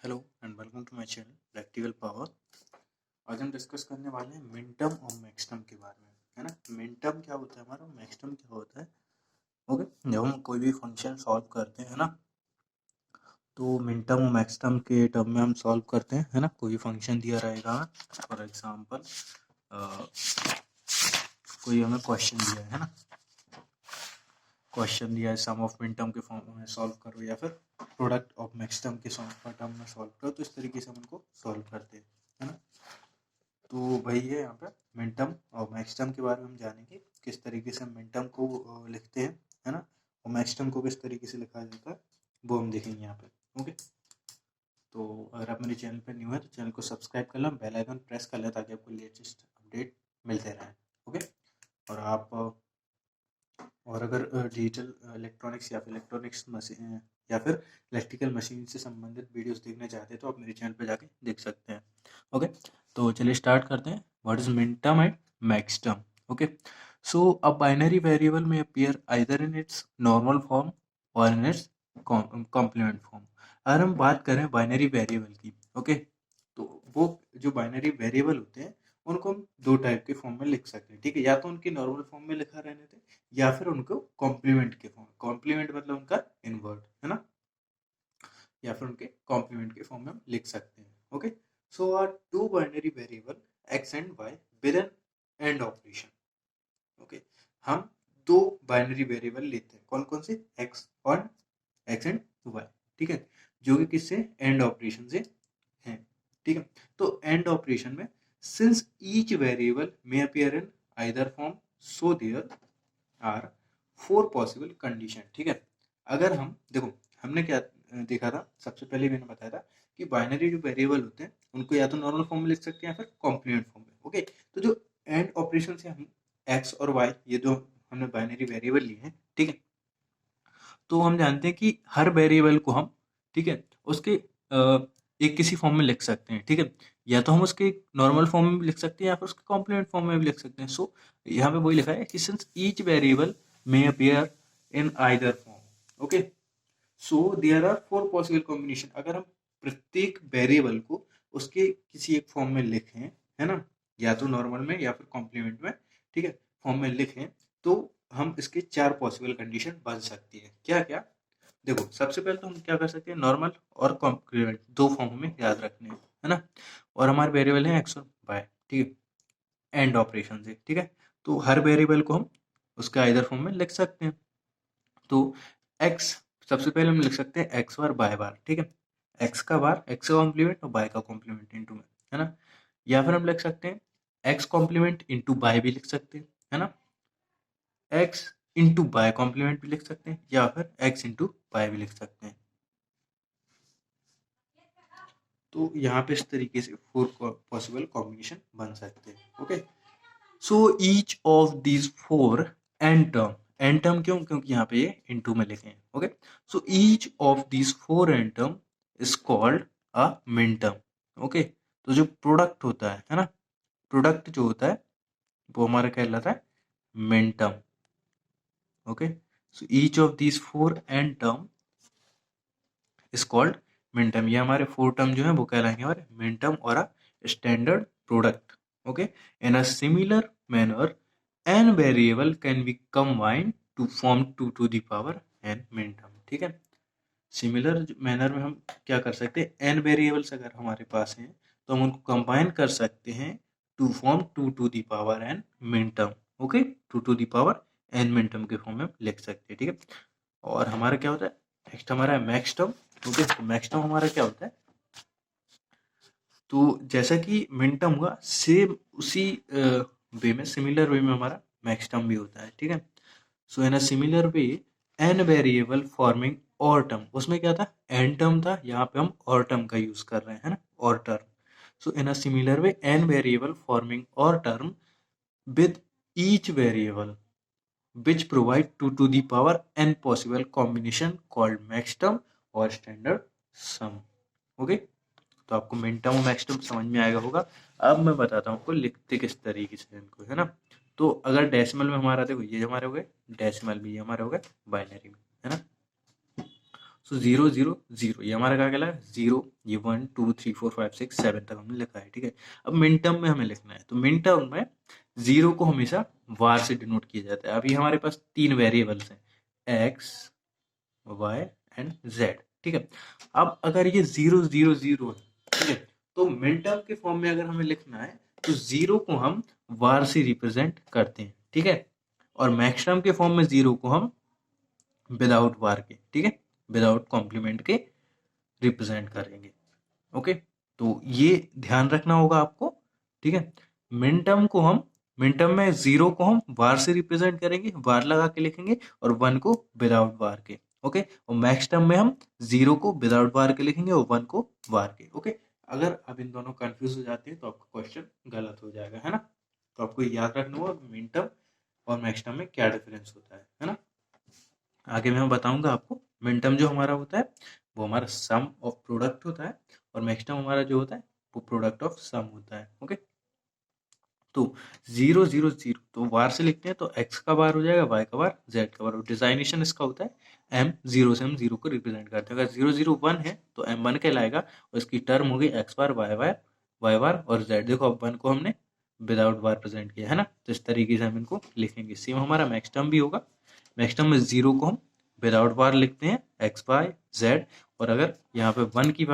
Hello and welcome to my channel practical power. आज हम discuss करने वाले हैं मिनटर्म और मैक्सटर्म के बारे में, है ना। मिनटर्म क्या होता है हमारा, मैक्सटर्म क्या होता है। ओके, जब हम कोई भी फंक्शन सॉल्व करते हैं ना, तो मिनटर्म और मैक्सटर्म के टर्म में हम सॉल्व करते हैं, है ना। कोई फंक्शन दिया रहेगा, फॉर एग्जांपल कोई हमें क्वेश्चन दिया है ना, क्वेश्चन दिया है सम ऑफ मिनटर्म के फॉर्म में सॉल्व करो या फिर प्रोडक्ट ऑफ मैक्सटर्म के टर्म में सॉल्व करो, तो इस तरीके से हम उनको सॉल्व करते हैं, है ना। तो वही है यहाँ पे मिनटर्म और मैक्सटर्म के बारे में हम जानेंगे, किस तरीके से मिनटर्म को लिखते हैं, है ना, और मैक्सटर्म को किस तरीके से लिखा जाता है, वो हम देखेंगे यहाँ पे। ओके, तो अगर आप मेरे चैनल पर न्यू है तो चैनल को सब्सक्राइब कर लें, बेल आइकन प्रेस कर लें ताकि आपको लेटेस्ट अपडेट मिलते रहें। ओके, और आप और अगर डिजिटल इलेक्ट्रॉनिक्स या फिर इलेक्ट्रॉनिक्स मशीन या फिर इलेक्ट्रिकल मशीन से संबंधित वीडियोस देखना चाहते हैं तो आप मेरे चैनल पर जाके देख सकते हैं। ओके, तो चलिए स्टार्ट करते हैं। What is minterm and maxterm. Okay, so a binary variable में appear either in its normal form और इन इट्स कॉम्प्लीमेंट फॉर्म। अगर हम बात करें बाइनरी वेरिएबल की, ओके, तो वो जो बाइनरी वेरिएबल होते हैं उनको हम दो टाइप के फॉर्म में लिख सकते हैं, ठीक है। या तो उनकी नॉर्मल फॉर्म में लिखा रहने थे या फिर उनको कॉम्प्लीमेंट के फॉर्म, कॉम्प्लीमेंट मतलब उनका इनवर्ट, है ना, या फिर उनके कॉम्प्लीमेंट के फॉर्म में हम लिख सकते हैं। Okay, so are two binary variable X and Y with an and operation. Okay, हम दो बाइनरी वेरिएबल लेते हैं, कौन कौन से, एक्स और एक्स एंड वाई, ठीक है, जो कि किससे, एंड ऑपरेशन से हैं, ठीक है। तो एंड ऑपरेशन में since each variable may appear in either form so there are four possible condition, ठीक है। अगर हम देखो, हमने क्या देखा था, सबसे पहले मैंने बताया था कि बाइनरी जो वेरिएबल होते हैं उनको या तो नॉर्मल फॉर्म में लिख सकते हैं या फिर कॉम्प्लीमेंट फॉर्म में। ओके, तो जो एंड ऑपरेशन से हम एक्स और वाई, ये जो हमने बाइनरी वेरिएबल लिए हैं, ठीक है, तो हम जानते हैं कि हर वेरिएबल को हम, ठीक है, उसके एक किसी फॉर्म में लिख सकते हैं, ठीक है। या तो हम उसके नॉर्मल फॉर्म में भी लिख सकते हैं या फिर उसके कॉम्प्लीमेंट फॉर्म में भी लिख सकते हैं। सो यहाँ पे वही लिखा है कि since each variable may appear in either form. Okay, so there are four possible combination. अगर हम प्रत्येक वेरिएबल को उसके किसी एक फॉर्म में लिखें, है ना, या तो नॉर्मल में या फिर कॉम्प्लीमेंट में, ठीक है, फॉर्म में लिखें, तो हम इसके चार पॉसिबल कंडीशन बन सकती है। क्या क्या, देखो, सबसे पहले तो हम क्या कर सकते हैं, नॉर्मल और कॉम्प्लीमेंट दो फॉर्म में याद रखने हैं, है ना, और हमारे वेरिएबल है एक्स और वाई, ठीक है, एंड ऑपरेशन से, ठीक है। तो हर वेरिएबल को हम उसके आइदर फॉर्म में लिख सकते हैं। तो एक्स, सबसे पहले हम लिख सकते हैं एक्स बार बाय बार, ठीक है, एक्स का बार, एक्स का कॉम्प्लीमेंट और बाय का कॉम्प्लीमेंट इंटू में, है ना। या फिर हम लिख सकते हैं एक्स कॉम्प्लीमेंट इंटू बाय भी लिख सकते हैं, है ना, एक्स इंटू बाय कॉम्प्लीमेंट भी लिख सकते हैं या फिर एक्स इंटू बाय भी लिख सकते हैं। तो यहाँ पे इस तरीके से फोर पॉसिबल कॉम्बिनेशन बन सकते हैं। Okay, so each of these four and term, and term क्यों, क्योंकि यहाँ पे ये इनटू में लिखे हैं। Okay, so each of these four and term is called a मिन टर्म। ओके, तो जो प्रोडक्ट होता है ना, प्रोडक्ट जो होता है वो हमारा कहलाता है मिन term. Okay, so each of these four and term is called min term. ये हमारे फोर टर्म जो है वो कहलाएंगे हमारे मिन टर्म और a standard product. Okay, in a similar manner n variable can be combined to form 2 to the power n min term, ठीक है। सिमिलर मैनर में हम क्या कर सकते हैं, n वेरिएबल्स अगर हमारे पास हैं तो हम उनको कंबाइन कर सकते हैं to form 2 to the power n min term. Okay, 2 to the power n min term के फॉर्म में लिख सकते हैं, ठीक है। और हमारा क्या होता है, नेक्स्ट हमारा है मैक्स टर्म। ओके, तो मैक्स टर्म हमारा क्या होता है, तो जैसा कि मिन टर्म हुआ सेम उसी वे में, सिमिलर वे में हमारा मैक्स टर्म भी होता है, ठीक है। So in a similar way n variable forming और टर्म, उसमें क्या था, एन टर्म था, यहाँ पे हम और टर्म का यूज कर रहे हैं, है ना, और term. So in a similar way n variable forming और term with each variable which provide 2 to the power n possible combination called max term और standard sum। ओके, तो आपको मिन टर्म और मैक्स टर्म समझ में आएगा होगा। अब मैं बताता हूँ आपको लिखते किस तरीके से इनको, है ना। तो अगर डेसिमल में हमारा, देखो ये हमारे हो गए डेसिमल में, ये हमारे हो गए बाइनरी में, है ना। तो 0 0 0 ये हमारा क्या कहलाएगा 0, ये 1 2 3 4 5 6 7 तक हमने लिखा है, ठीक है। अब मिन टर्म में हमें लिखना है, तो मिन टर्म में 0 को हमेशा var से डिनोट किया जाता है। अभी हमारे पास 3 वेरिएबल्स हैं x y एंड z, ठीक है। अब अगर ये 0 0 0 है, ठीक है, तो मिन टर्म के फॉर्म में अगर हमें लिखना है तो 0 को हम var से रिप्रेजेंट करते हैं, ठीक है, और मैक्स टर्म के फॉर्म में 0 को हम विदाउट वार के, ठीक है, विदाउट कॉम्प्लीमेंट के रिप्रेजेंट करेंगे। ओके, तो ये ध्यान रखना होगा आपको, ठीक है। मिन टर्म में 0 को हम वार से रिप्रेजेंट करेंगे, वार लगा के लिखेंगे, और 1 को विदाउट वार के। ओके, और मैक्स टर्म में हम 0 को विदाउट वार के लिखेंगे और 1 को वार के। ओके, अगर अब इन दोनों कंफ्यूज हो जाते हैं तो आपका क्वेश्चन गलत हो जाएगा, है ना। तो आपको याद रखना होगा मिन टर्म और मैक्स टर्म में क्या डिफरेंस होता है ना। आगे मैं बताऊंगा आपको। मिन टर्म जो हमारा होता है वो हमारा सम ऑफ प्रोडक्ट होता है, और मैक्स टर्म हमारा जो होता है वो प्रोडक्ट ऑफ सम होता है। ओके, तो 0 0 0 तो वार से लिखते हैं तो x का बार हो जाएगा, y का बार, z का बार। डिजाइनेशन इसका होता है m, 0 से हम 0 को रिप्रेजेंट करते हैं। अगर 0 0 1 है तो m 1 कहलाएगा, और इसकी टर्म होगी x बार, y बार और z। देखो अब 1 को हमने विदाउट बार प्रेजेंट किया है ना, तो इस तरीके से हम इनको लिखेंगे। सेम हमारा मैक्स टर्म भी होगा। मैक्स टर्म में 0 को हम विदाउट बार लिखते हैं x y z, और अगर यहाँ पे 1 की